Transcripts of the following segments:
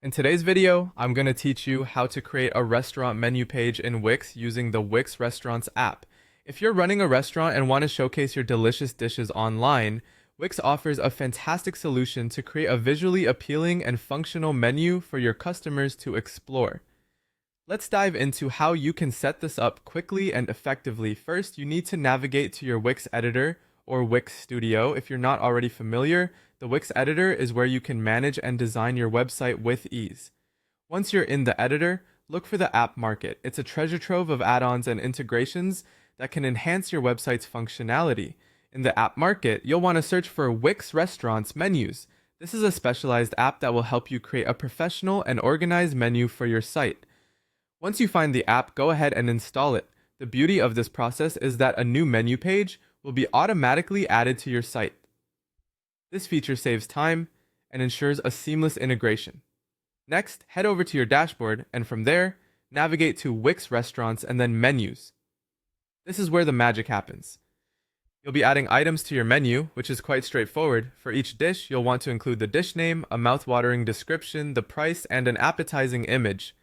In today's video, I'm going to teach you how to create a restaurant menu page in Wix using the Wix Restaurants app. If you're running a restaurant and want to showcase your delicious dishes online, Wix offers a fantastic solution to create a visually appealing and functional menu for your customers to explore. Let's dive into how you can set this up quickly and effectively. First, you need to navigate to your Wix editor or Wix Studio. If you're not already familiar, the Wix editor is where you can manage and design your website with ease. Once you're in the editor, look for the App Market. It's a treasure trove of add-ons and integrations that can enhance your website's functionality. In the App Market, you'll want to search for Wix Restaurants Menus. This is a specialized app that will help you create a professional and organized menu for your site. Once you find the app, go ahead and install it. The beauty of this process is that a new menu page will be automatically added to your site. This feature saves time and ensures a seamless integration. Next, head over to your dashboard, and from there, navigate to Wix Restaurants and then Menus. This is where the magic happens. You'll be adding items to your menu, which is quite straightforward. For each dish, you'll want to include the dish name, a mouth-watering description, the price, and an appetizing image.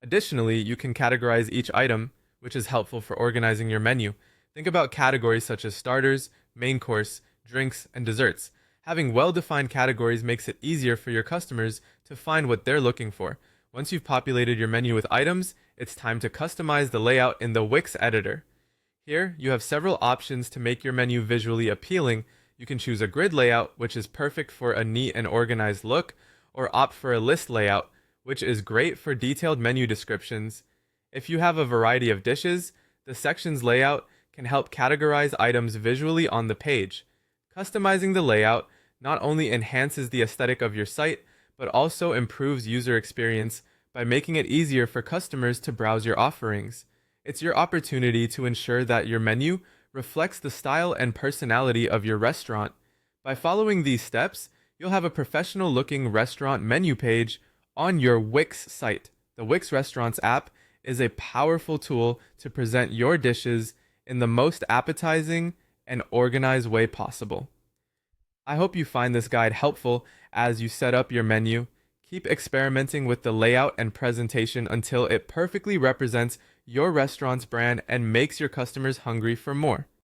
Additionally, you can categorize each item, which is helpful for organizing your menu. Think about categories such as starters, main course, drinks, and desserts. Having well-defined categories makes it easier for your customers to find what they're looking for. Once you've populated your menu with items, it's time to customize the layout in the Wix editor. Here, you have several options to make your menu visually appealing. You can choose a grid layout, which is perfect for a neat and organized look, or opt for a list layout, which is great for detailed menu descriptions. If you have a variety of dishes, the sections layout can help categorize items visually on the page. Customizing the layout not only enhances the aesthetic of your site, but also improves user experience by making it easier for customers to browse your offerings. It's your opportunity to ensure that your menu reflects the style and personality of your restaurant. By following these steps, you'll have a professional-looking restaurant menu page on your Wix site. The Wix Restaurants app is a powerful tool to present your dishes in the most appetizing and organized way possible. I hope you find this guide helpful as you set up your menu. Keep experimenting with the layout and presentation until it perfectly represents your restaurant's brand and makes your customers hungry for more.